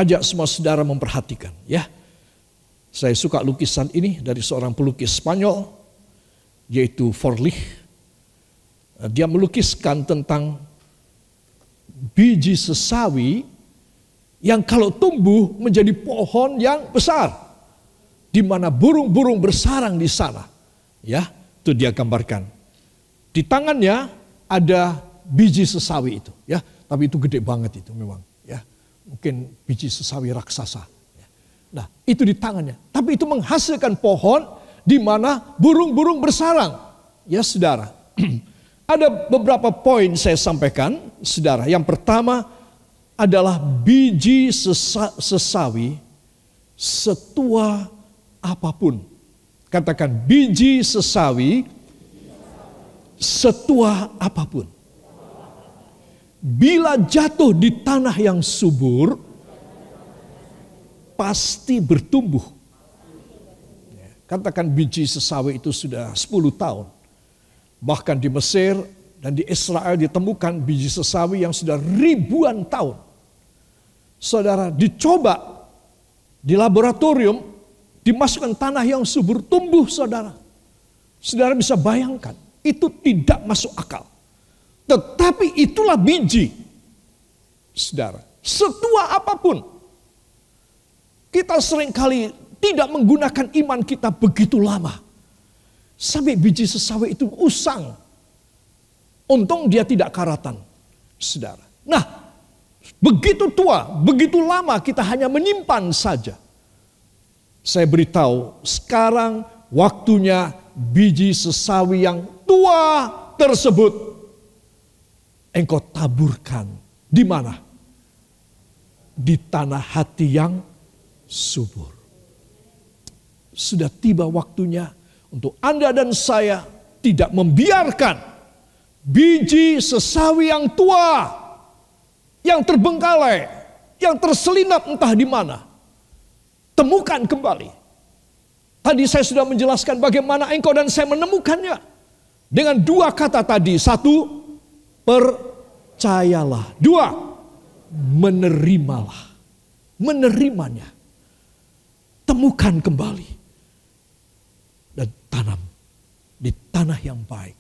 mengajak semua saudara memperhatikan, ya. Saya suka lukisan ini dari seorang pelukis Spanyol, yaitu Forlich. Dia melukiskan tentang biji sesawi yang kalau tumbuh menjadi pohon yang besar, di mana burung-burung bersarang di sana. Ya, itu dia gambarkan. Di tangannya ada biji sesawi itu, ya. Tapi itu gede banget itu memang, ya. Mungkin biji sesawi raksasa. Nah, itu di tangannya. Tapi itu menghasilkan pohon di mana burung-burung bersarang. Ya, saudara. Ada beberapa poin saya sampaikan, saudara. Yang pertama adalah biji sesawi setua apapun. Katakan biji sesawi setua apapun. Bila jatuh di tanah yang subur, pasti bertumbuh. Katakan biji sesawi itu sudah 10 tahun. Bahkan di Mesir dan di Israel ditemukan biji sesawi yang sudah ribuan tahun. Saudara, dicoba di laboratorium, dimasukkan tanah yang subur, tumbuh, saudara. Saudara bisa bayangkan, itu tidak masuk akal. Tetapi itulah biji. Saudara, setua apapun. Kita seringkali tidak menggunakan iman kita begitu lama. Sampai biji sesawi itu usang. Untung dia tidak karatan, saudara. Nah, begitu tua, begitu lama kita hanya menyimpan saja. Saya beritahu, sekarang waktunya biji sesawi yang tua tersebut engkau taburkan. Di mana? Di tanah hati yang subur. Sudah tiba waktunya untuk Anda dan saya tidak membiarkan biji sesawi yang tua, yang terbengkalai, yang terselinap entah di mana, temukan kembali. Tadi saya sudah menjelaskan bagaimana engkau dan saya menemukannya. Dengan 2 kata tadi. 1, percayalah. 2, menerimalah. Menerimanya. Temukan kembali. Dan tanam di tanah yang baik.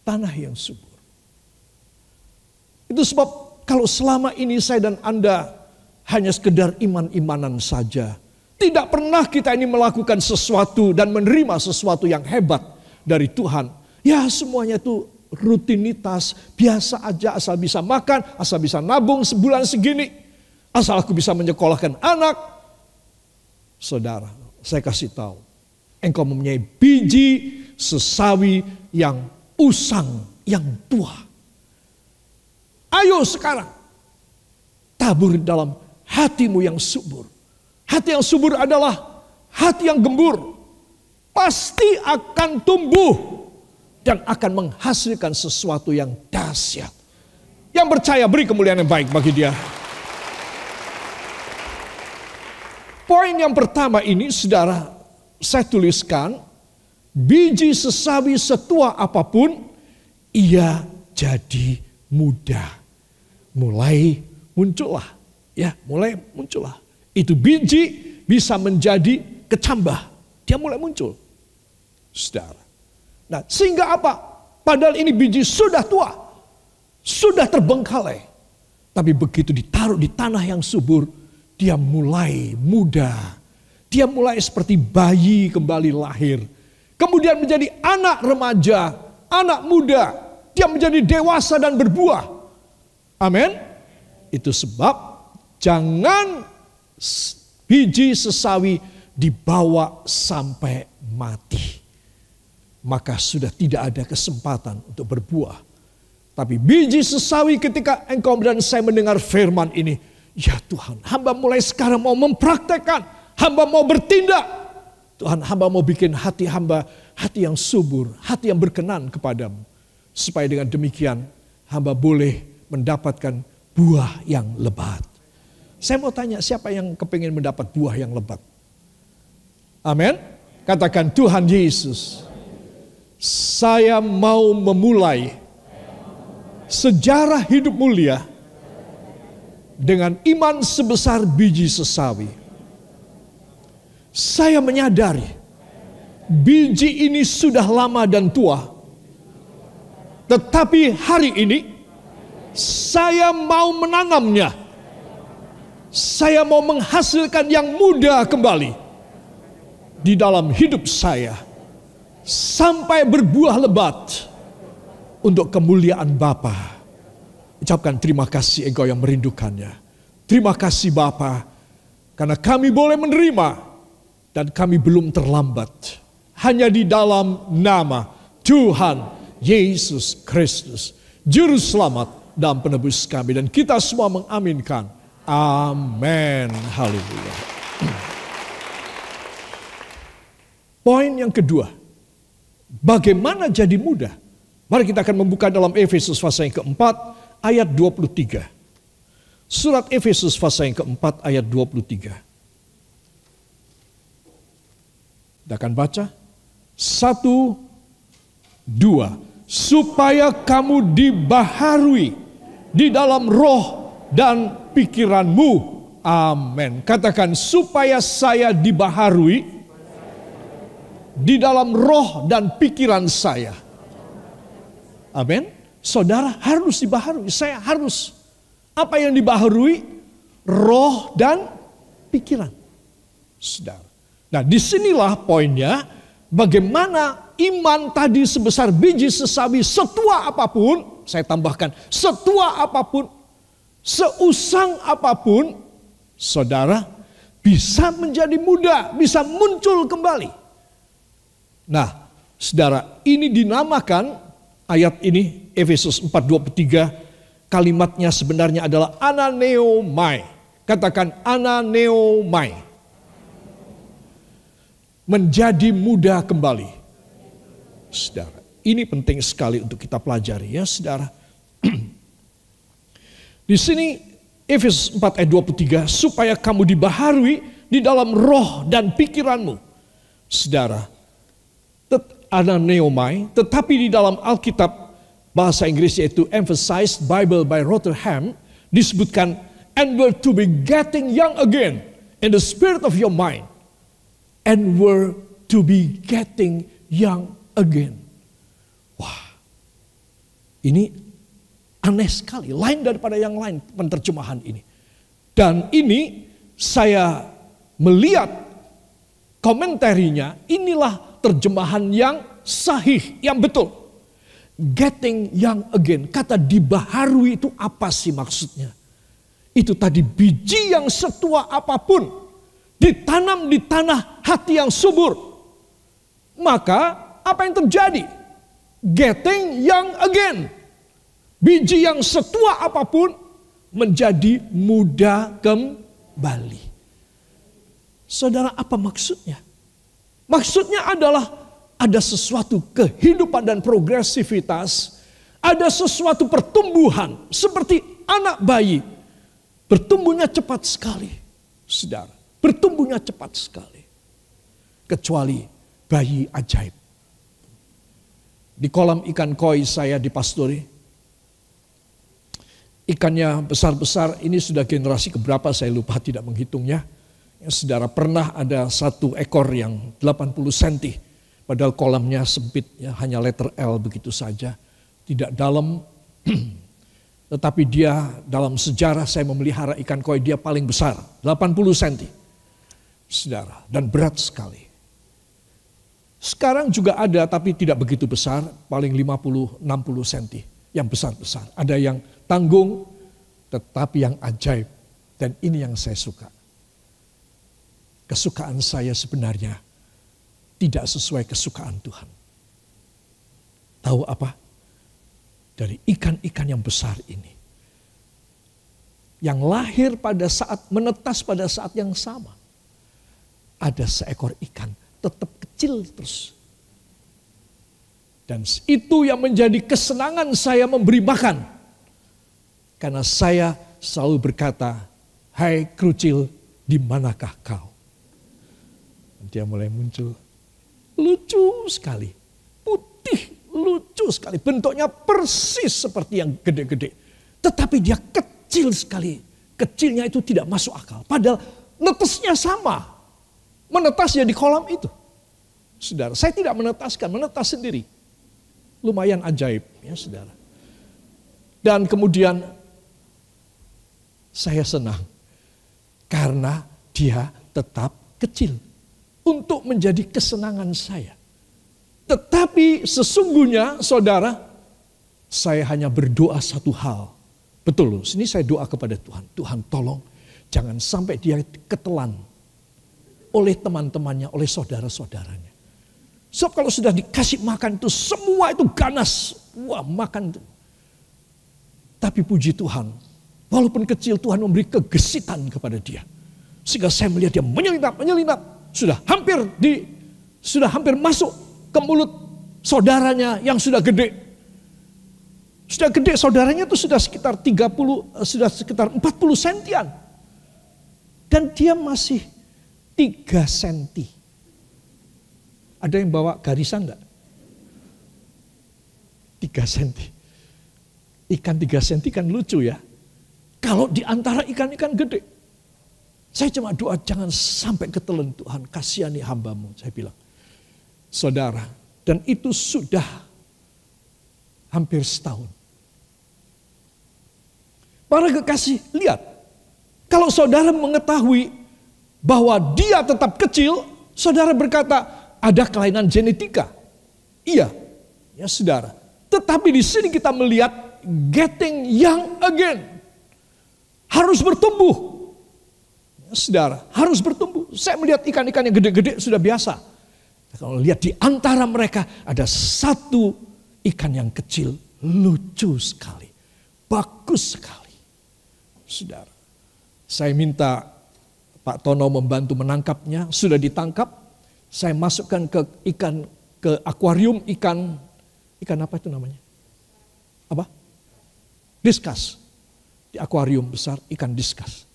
Tanah yang subur. Itu sebab kalau selama ini saya dan Anda hanya sekedar iman-imanan saja. Tidak pernah kita ini melakukan sesuatu dan menerima sesuatu yang hebat dari Tuhan. Ya, semuanya itu rutinitas, biasa aja, asal bisa makan, asal bisa nabung sebulan segini. Asal aku bisa menyekolahkan anak. Saudara, saya kasih tahu. Engkau mempunyai biji sesawi yang usang, yang tua. Ayo sekarang, tabur dalam hatimu yang subur. Hati yang subur adalah hati yang gembur. Pasti akan tumbuh dan akan menghasilkan sesuatu yang dahsyat. Yang percaya beri kemuliaan yang baik bagi dia. Poin yang pertama ini, saudara, saya tuliskan, biji sesawi setua apapun, ia jadi muda. Mulai muncullah, ya, mulai muncullah. Itu biji bisa menjadi kecambah. Dia mulai muncul. Saudara. Nah, sehingga apa? Padahal ini biji sudah tua. Sudah terbengkalai. Tapi begitu ditaruh di tanah yang subur, dia mulai muda. Dia mulai seperti bayi kembali lahir. Kemudian menjadi anak remaja, anak muda. Dia menjadi dewasa dan berbuah. Amin. Itu sebab jangan biji sesawi dibawa sampai mati. Maka sudah tidak ada kesempatan untuk berbuah. Tapi biji sesawi ketika engkau dan saya mendengar firman ini. Ya Tuhan, hamba mulai sekarang mau mempraktekkan. Hamba mau bertindak. Tuhan, hamba mau bikin hati hamba hati yang subur. Hati yang berkenan kepadamu. Supaya dengan demikian hamba boleh mendapatkan buah yang lebat. Saya mau tanya, siapa yang kepingin mendapat buah yang lebat? Amin. Katakan, Tuhan Yesus, saya mau memulai sejarah hidup mulia dengan iman sebesar biji sesawi. Saya menyadari biji ini sudah lama dan tua. Tetapi hari ini saya mau menanamnya. Saya mau menghasilkan yang muda kembali di dalam hidup saya. Sampai berbuah lebat untuk kemuliaan Bapa. Ucapkan terima kasih engkau yang merindukannya. Terima kasih Bapa, karena kami boleh menerima dan kami belum terlambat. Hanya di dalam nama Tuhan Yesus Kristus, Juru Selamat dan Penebus kami. Dan kita semua mengaminkan. Amin. Haleluya. Poin yang kedua. Bagaimana jadi muda? Mari kita akan membuka dalam Efesus pasal yang keempat ayat 23. Surat Efesus pasal yang keempat ayat 23. Kita akan baca. 1, 2. Supaya kamu dibaharui di dalam roh dan pikiranmu. Amin. Katakan, supaya saya dibaharui di dalam roh dan pikiran saya. Amin. Saudara harus dibaharui. Saya harus. Apa yang dibaharui? Roh dan pikiran. Saudara. Nah, disinilah poinnya. Bagaimana iman tadi sebesar biji sesawi, setua apapun, saya tambahkan, setua apapun, seusang apapun, saudara bisa menjadi muda, bisa muncul kembali. Nah, saudara, ini dinamakan ayat ini Efesus 4:23, kalimatnya sebenarnya adalah ananeomai. Katakan ananeomai. Menjadi muda kembali. Saudara, ini penting sekali untuk kita pelajari ya, saudara. Di sini Efesus 4 ayat 23, supaya kamu dibaharui di dalam roh dan pikiranmu. Saudara, ananeomai, tetapi di dalam Alkitab bahasa Inggris yaitu Emphasized Bible by Rotherham disebutkan, and were to be getting young again in the spirit of your mind. And were to be getting young again. Wah, ini aneh sekali, lain daripada yang lain penerjemahan ini. Dan ini saya melihat komentarinya, inilah terjemahan yang sahih, yang betul. Getting young again, kata dibaharui itu apa sih maksudnya? Itu tadi biji yang setua apapun ditanam di tanah hati yang subur. Maka apa yang terjadi? Getting young again. Biji yang setua apapun menjadi muda kembali. Saudara, apa maksudnya? Maksudnya adalah ada sesuatu kehidupan dan progresivitas. Ada sesuatu pertumbuhan seperti anak bayi. Bertumbuhnya cepat sekali. Saudara. Bertumbuhnya cepat sekali. Kecuali bayi ajaib. Di kolam ikan koi saya dipastori. Ikannya besar-besar, ini sudah generasi keberapa saya lupa, tidak menghitungnya. Ya, saudara, pernah ada satu ekor yang 80 cm. Padahal kolamnya sempit, ya, hanya letter L begitu saja. Tidak dalam. Tetapi dia dalam sejarah saya memelihara ikan koi, dia paling besar. 80 cm. Saudara, dan berat sekali. Sekarang juga ada tapi tidak begitu besar, paling 50-60 cm, yang besar-besar. Ada yang tanggung tetapi yang ajaib, dan ini yang saya suka. Kesukaan saya sebenarnya tidak sesuai kesukaan Tuhan. Tahu apa? Dari ikan-ikan yang besar ini, yang lahir pada saat, menetas pada saat yang sama. Ada seekor ikan tetap kecil terus. Dan itu yang menjadi kesenangan saya memberi makan. Karena saya selalu berkata, hai kerucil, di manakah kau? Dia mulai muncul. Lucu sekali. Putih, lucu sekali. Bentuknya persis seperti yang gede-gede. Tetapi dia kecil sekali. kecilnya itu tidak masuk akal. Padahal netesnya sama. Menetas ya di kolam itu. Saudara, saya tidak menetaskan, menetas sendiri. Lumayan ajaib ya saudara. Dan kemudian saya senang karena dia tetap kecil untuk menjadi kesenangan saya. Tetapi sesungguhnya saudara, saya hanya berdoa satu hal. Betul loh, sini saya doa kepada Tuhan. Tuhan tolong jangan sampai dia ketelan oleh teman-temannya, oleh saudara-saudaranya. Sebab kalau sudah dikasih makan itu semua itu ganas. Wah makan itu. Tapi puji Tuhan, walaupun kecil Tuhan memberi kegesitan kepada dia. Sehingga saya melihat dia menyelinap. Sudah hampir masuk ke mulut saudaranya yang sudah gede. Sudah gede saudaranya itu sudah sekitar 40 sentian. Dan dia masih 3 senti. Ada yang bawa garisan enggak? 3 senti. Ikan 3 senti kan lucu ya. Kalau di antara ikan-ikan gede. Saya cuma doa jangan sampai ketelan Tuhan. Kasihani hambamu. Saya bilang. Saudara. Dan itu sudah hampir setahun. Para kekasih, lihat. Kalau saudara mengetahui bahwa dia tetap kecil. Saudara berkata ada kelainan genetika. Iya. Ya saudara. Tetapi di sini kita melihat getting young again. Harus bertumbuh. Ya, saudara, harus bertumbuh. Saya melihat ikan-ikan yang gede-gede sudah biasa. Kalau lihat di antara mereka ada satu ikan yang kecil, lucu sekali. Bagus sekali. Saudara, saya minta Pak Tono membantu menangkapnya, sudah ditangkap. Saya masukkan ke akuarium ikan apa itu namanya? Apa? Diskus. Di akuarium besar ikan diskus.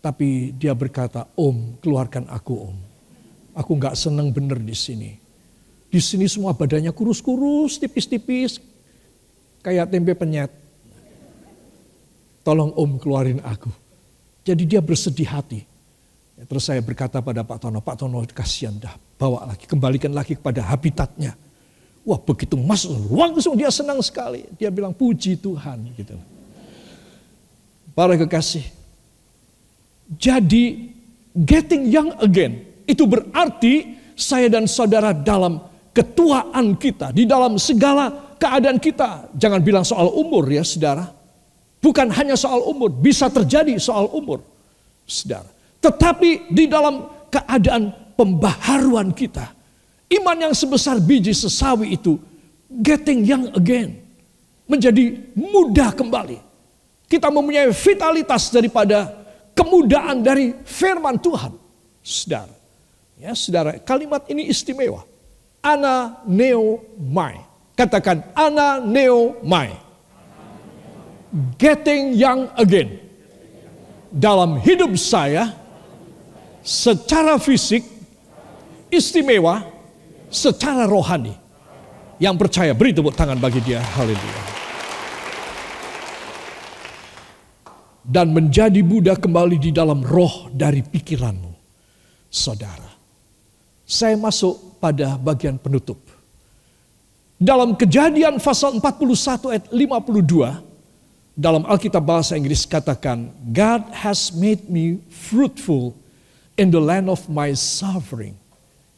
Tapi dia berkata, Om, keluarkan aku Om. Aku gak senang bener di sini. Di sini semua badannya kurus-kurus, tipis-tipis. Kayak tempe penyet. Tolong Om keluarin aku. Jadi dia bersedih hati. Terus saya berkata pada Pak Tono kasihan dah. Bawa lagi, kembalikan lagi kepada habitatnya. Wah begitu masuk langsung dia senang sekali. Dia bilang puji Tuhan gitu. Para kekasih. Jadi getting young again. Itu berarti saya dan saudara dalam ketuaan kita. Di dalam segala keadaan kita. Jangan bilang soal umur ya saudara. Bukan hanya soal umur. Bisa terjadi soal umur. Saudara. Tetapi di dalam keadaan pembaharuan kita. Iman yang sebesar biji sesawi itu getting young again. Menjadi muda kembali. Kita mempunyai vitalitas daripada kemudaan dari firman Tuhan. Saudara. Ya, saudara, kalimat ini istimewa. Ana neo mai. Katakan ana neo mai. Getting young again. Dalam hidup saya secara fisik istimewa, secara rohani. Yang percaya beri tepuk tangan bagi dia. Haleluya. Dan menjadi muda kembali di dalam roh dari pikiranmu. Saudara. Saya masuk pada bagian penutup. Dalam Kejadian pasal 41 ayat 52. Dalam Alkitab bahasa Inggris katakan. God has made me fruitful in the land of my suffering.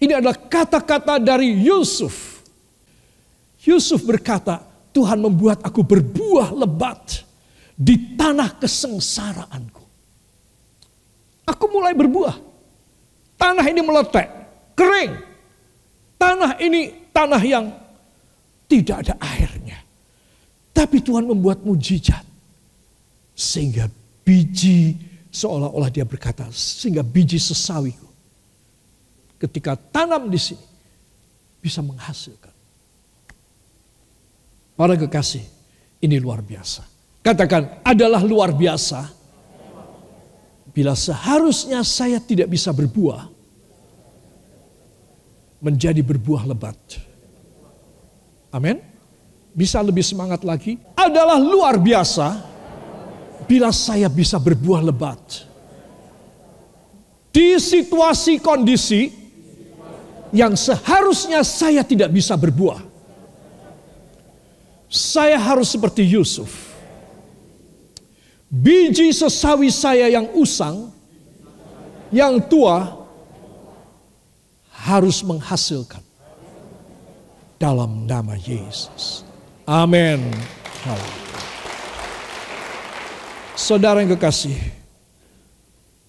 Ini adalah kata-kata dari Yusuf. Yusuf berkata, Tuhan membuat aku berbuah lebat di tanah kesengsaraanku. Aku mulai berbuah. Tanah ini meletek, kering. Tanah ini tanah yang tidak ada airnya. Tapi Tuhan membuat mujizat. Sehingga biji, seolah-olah dia berkata, sehingga biji sesawiku. Ketika tanam di sini bisa menghasilkan. Para kekasih, ini luar biasa. Katakan adalah luar biasa. Bila seharusnya saya tidak bisa berbuah, menjadi berbuah lebat. Amin. Bisa lebih semangat lagi. Adalah luar biasa. bila saya bisa berbuah lebat di situasi kondisi yang seharusnya saya tidak bisa berbuah. Saya harus seperti Yusuf. Biji sesawi saya yang usang, yang tua, harus menghasilkan dalam nama Yesus. Amin. Saudara yang kekasih,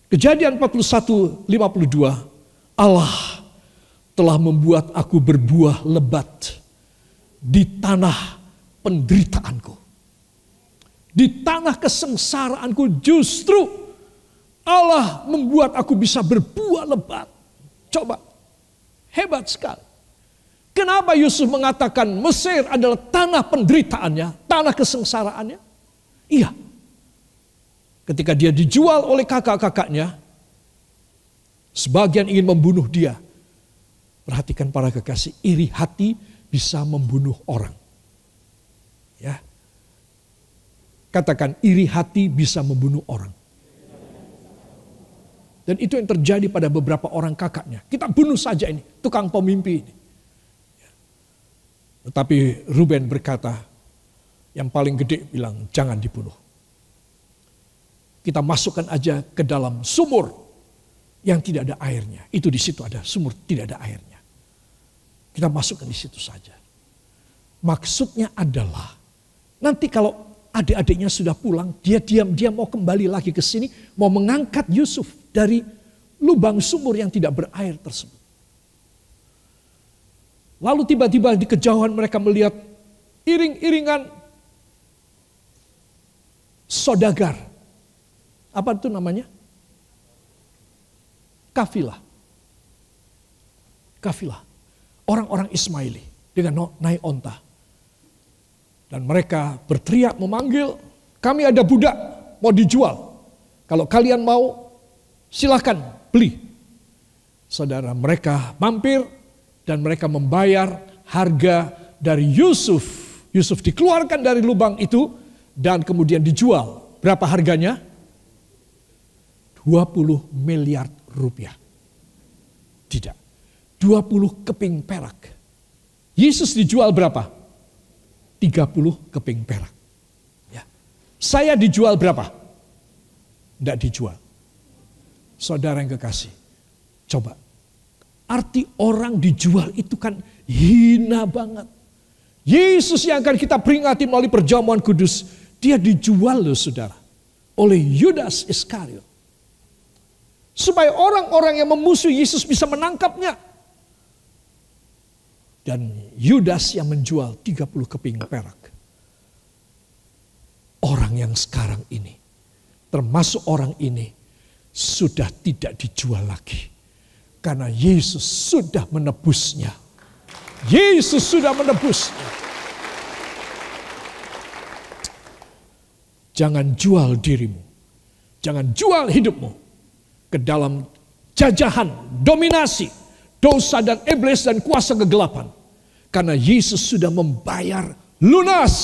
Kejadian 41:52, Allah telah membuat aku berbuah lebat di tanah penderitaanku. Di tanah kesengsaraanku justru Allah membuat aku bisa berbuah lebat. Coba, hebat sekali. Kenapa Yusuf mengatakan Mesir adalah tanah penderitaannya, tanah kesengsaraannya? Iya. Ketika dia dijual oleh kakak-kakaknya, sebagian ingin membunuh dia. Perhatikan para kekasih, iri hati bisa membunuh orang. Ya. Katakan, iri hati bisa membunuh orang. Dan itu yang terjadi pada beberapa orang kakaknya. Kita bunuh saja ini, tukang pemimpi ini. Tetapi Ruben berkata, yang paling gede bilang, jangan dibunuh. Kita masukkan aja ke dalam sumur yang tidak ada airnya. Itu di situ ada sumur tidak ada airnya. Kita masukkan di situ saja. Maksudnya adalah, nanti kalau adik-adiknya sudah pulang, dia diam-diam mau kembali lagi ke sini, mau mengangkat Yusuf dari lubang sumur yang tidak berair tersebut. Lalu tiba-tiba di kejauhan mereka melihat iring-iringan saudagar. Apa itu namanya? Kafilah. Kafilah. Orang-orang Ismaili dengan naik onta. Dan mereka berteriak memanggil, kami ada budak mau dijual. Kalau kalian mau, silakan beli. Saudara, mereka mampir dan mereka membayar harga dari Yusuf. Yusuf dikeluarkan dari lubang itu dan kemudian dijual. Berapa harganya? 20 miliar rupiah. Tidak. 20 keping perak. Yesus dijual berapa? 30 keping perak. Ya. Saya dijual berapa? Tidak dijual. Saudara yang kekasih, coba. Arti orang dijual itu kan hina banget. Yesus yang akan kita peringati melalui perjamuan kudus, dia dijual loh saudara, oleh Yudas Iskariot. Supaya orang-orang yang memusuhi Yesus bisa menangkapnya. Dan Yudas yang menjual 30 keping perak. Orang yang sekarang ini, termasuk orang ini, sudah tidak dijual lagi. Karena Yesus sudah menebusnya. Yesus sudah menebusnya. Jangan jual dirimu. Jangan jual hidupmu ke dalam jajahan, dominasi, dosa dan iblis dan kuasa kegelapan. Karena Yesus sudah membayar lunas.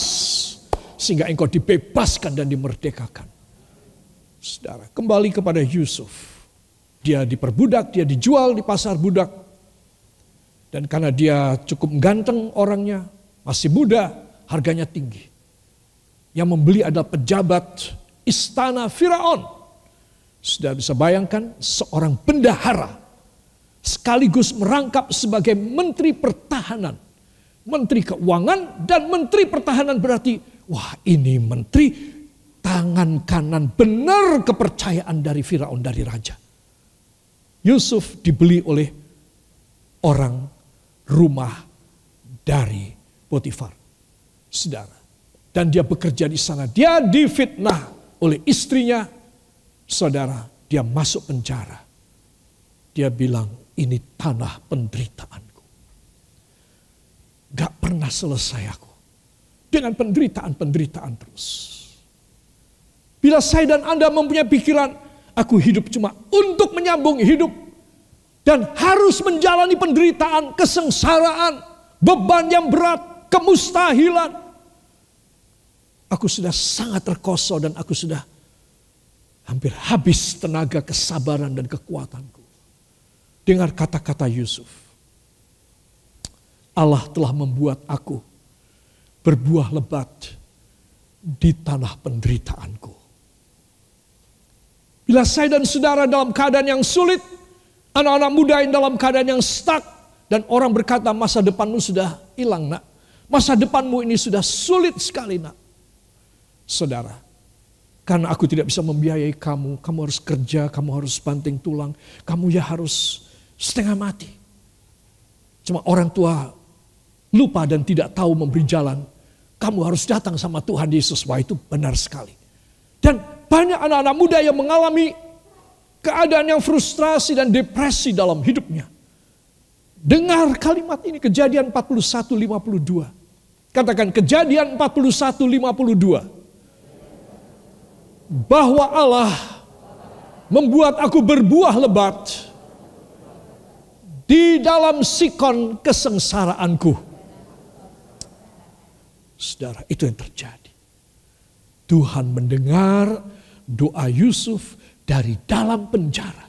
Sehingga engkau dibebaskan dan dimerdekakan. Saudara, kembali kepada Yusuf. Dia diperbudak, dia dijual di pasar budak. Dan karena dia cukup ganteng orangnya, masih muda, harganya tinggi. Yang membeli adalah pejabat istana Firaun. Sudah bisa bayangkan seorang bendahara sekaligus merangkap sebagai menteri pertahanan, menteri keuangan dan menteri pertahanan. Berarti wah, ini menteri tangan kanan, benar kepercayaan dari Firaun, dari raja. Yusuf dibeli oleh orang rumah dari Potifar, saudara. Dan dia bekerja di sana. Dia difitnah oleh istrinya, saudara. Dia masuk penjara. Dia bilang, ini tanah penderitaanku. Gak pernah selesai aku dengan penderitaan-penderitaan terus. Bila saya dan Anda mempunyai pikiran, aku hidup cuma untuk menyambung hidup. Dan harus menjalani penderitaan, kesengsaraan, beban yang berat, kemustahilan. Aku sudah sangat terkoso dan aku sudah Hampir habis tenaga, kesabaran, dan kekuatanku. Dengar kata-kata Yusuf. Allah telah membuat aku berbuah lebat di tanah penderitaanku. Bila saya dan saudara dalam keadaan yang sulit, anak-anak muda yang dalam keadaan yang stuck, dan orang berkata masa depanmu sudah hilang nak. Masa depanmu ini sudah sulit sekali nak. Saudara, karena aku tidak bisa membiayai kamu, kamu harus kerja, kamu harus banting tulang, kamu ya harus setengah mati. Cuma orang tua lupa dan tidak tahu memberi jalan. Kamu harus datang sama Tuhan Yesus. Wah, itu benar sekali. Dan banyak anak-anak muda yang mengalami keadaan yang frustrasi dan depresi dalam hidupnya. Dengar kalimat ini, Kejadian 41:52. Katakan Kejadian 41:52. Bahwa Allah membuat aku berbuah lebat di dalam sikon kesengsaraanku. Saudara, itu yang terjadi. Tuhan mendengar doa Yusuf dari dalam penjara.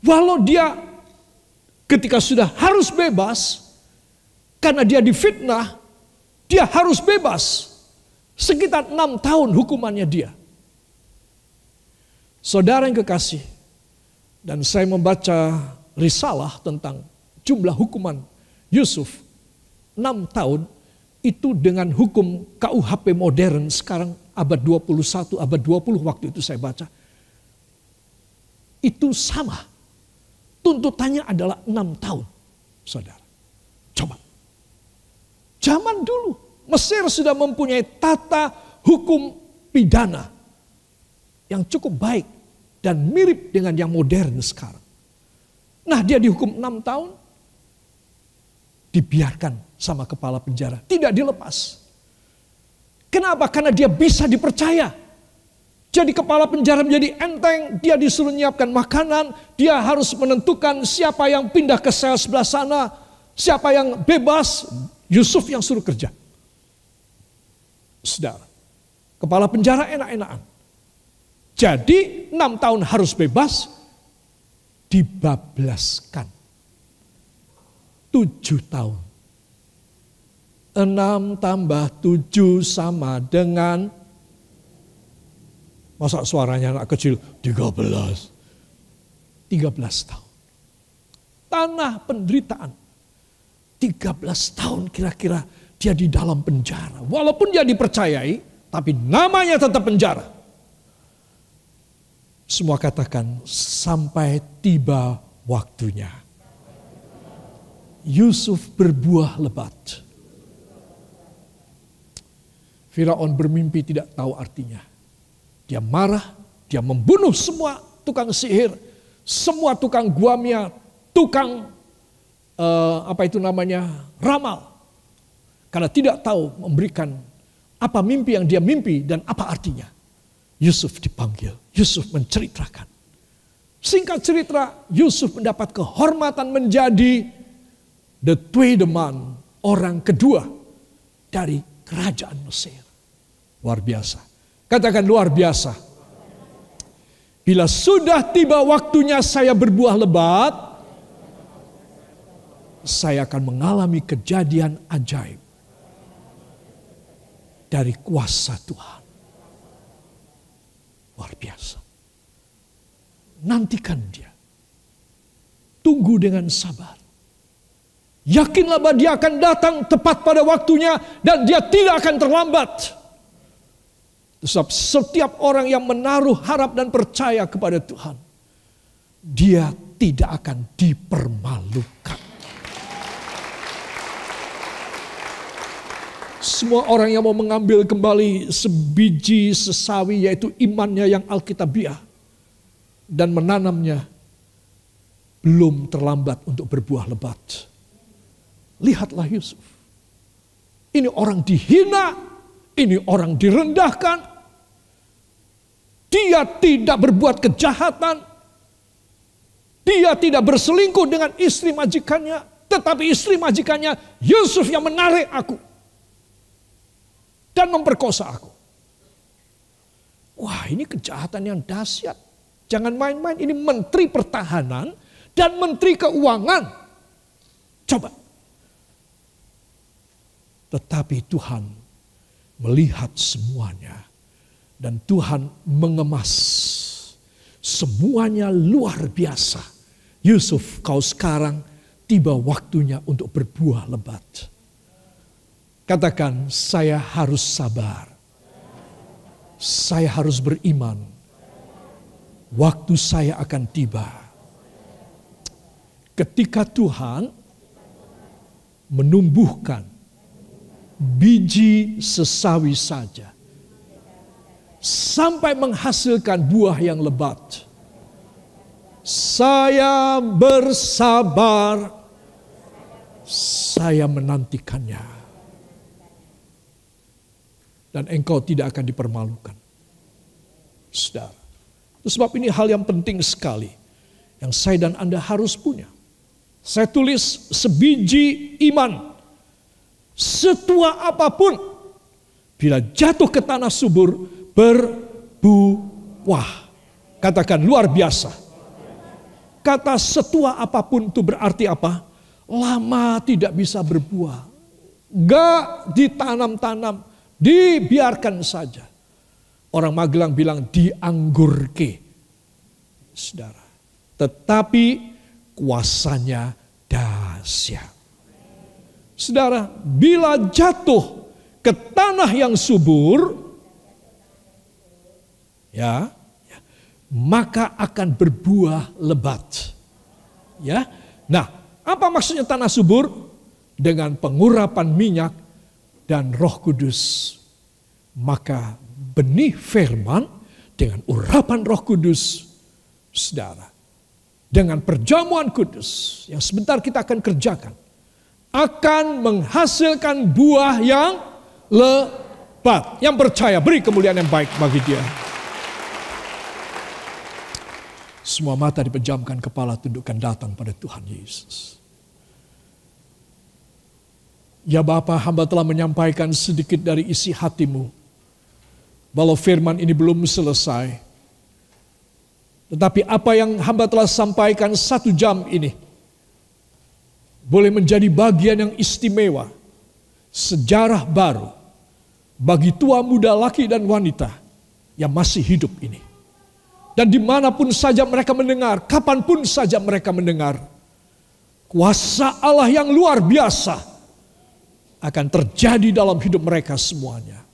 Walau dia ketika sudah harus bebas, karena dia difitnah, dia harus bebas. Sekitar 6 tahun hukumannya dia. Saudara yang kekasih, dan saya membaca risalah tentang jumlah hukuman Yusuf. 6 tahun itu dengan hukum KUHP modern sekarang abad 21, abad 20 waktu itu saya baca. Itu sama. Tuntutannya adalah 6 tahun, saudara. Coba. Zaman dulu Mesir sudah mempunyai tata hukum pidana yang cukup baik dan mirip dengan yang modern sekarang. Nah, dia dihukum 6 tahun, dibiarkan sama kepala penjara, tidak dilepas. Kenapa? Karena dia bisa dipercaya. Jadi kepala penjara menjadi enteng, dia disuruh menyiapkan makanan, dia harus menentukan siapa yang pindah ke sel sebelah sana, siapa yang bebas, Yusuf yang suruh kerja. Saudara, kepala penjara enak-enakan. Jadi 6 tahun harus bebas, dibablaskan. 7 tahun. 6 tambah 7 sama dengan, masa suaranya anak kecil, 13. 13 tahun. Tanah penderitaan. 13 tahun kira-kira dia di dalam penjara. Walaupun dia dipercayai, tapi namanya tetap penjara. Semua katakan, sampai tiba waktunya. Yusuf berbuah lebat. Firaun bermimpi tidak tahu artinya. Dia marah, dia membunuh semua tukang sihir, semua tukang guamia, tukang ramal. Karena tidak tahu memberikan apa mimpi yang dia mimpi dan apa artinya. Yusuf dipanggil, Yusuf menceritakan. Singkat cerita, Yusuf mendapat kehormatan menjadi the tweede man, orang kedua dari kerajaan Mesir. Luar biasa. Katakan luar biasa. Bila sudah tiba waktunya saya berbuah lebat, saya akan mengalami kejadian ajaib dari kuasa Tuhan. Luar biasa. Nantikan dia. Tunggu dengan sabar. Yakinlah bahwa dia akan datang tepat pada waktunya dan dia tidak akan terlambat. Sebab setiap orang yang menaruh harap dan percaya kepada Tuhan, dia tidak akan dipermalukan. Semua orang yang mau mengambil kembali sebiji sesawi, yaitu imannya yang alkitabiah, dan menanamnya, belum terlambat untuk berbuah lebat. Lihatlah Yusuf. Ini orang dihina, ini orang direndahkan. Dia tidak berbuat kejahatan. Dia tidak berselingkuh dengan istri majikannya. Tetapi istri majikannya, Yusuf yang menarik aku dan memperkosa aku. Wah, ini kejahatan yang dahsyat. Jangan main-main, ini Menteri Pertahanan dan Menteri Keuangan. Coba. Tetapi Tuhan melihat semuanya. Dan Tuhan mengemas semuanya luar biasa. Yusuf, kau sekarang tiba waktunya untuk berbuah lebat. Katakan, saya harus sabar. Saya harus beriman. Waktu saya akan tiba. Ketika Tuhan menumbuhkan biji sesawi saja, sampai menghasilkan buah yang lebat. Saya bersabar, saya menantikannya. Dan engkau tidak akan dipermalukan. Saudara. Sebab ini hal yang penting sekali. Yang saya dan Anda harus punya. Saya tulis sebiji iman. Setua apapun. Bila jatuh ke tanah subur, berbuah. Katakan luar biasa. Kata setua apapun itu berarti apa? Lama tidak bisa berbuah. Gak ditanam-tanam. Dibiarkan saja. Orang Magelang bilang dianggurke. Saudara. Tetapi kuasanya dahsyat. Saudara, bila jatuh ke tanah yang subur, ya, maka akan berbuah lebat. Ya. Nah, apa maksudnya tanah subur? Dengan pengurapan minyak dan Roh Kudus. Maka benih firman dengan urapan Roh Kudus, saudara, dengan perjamuan kudus yang sebentar kita akan kerjakan, akan menghasilkan buah yang lebat. Yang percaya, beri kemuliaan yang baik bagi dia. Semua mata dipejamkan, kepala tundukkan, datang pada Tuhan Yesus. Ya Bapa, hamba telah menyampaikan sedikit dari isi hatimu. Walau firman ini belum selesai. Tetapi apa yang hamba telah sampaikan 1 jam ini boleh menjadi bagian yang istimewa. Sejarah baru bagi tua, muda, laki dan wanita yang masih hidup ini. Dan dimanapun saja mereka mendengar, kapanpun saja mereka mendengar, kuasa Allah yang luar biasa akan terjadi dalam hidup mereka semuanya.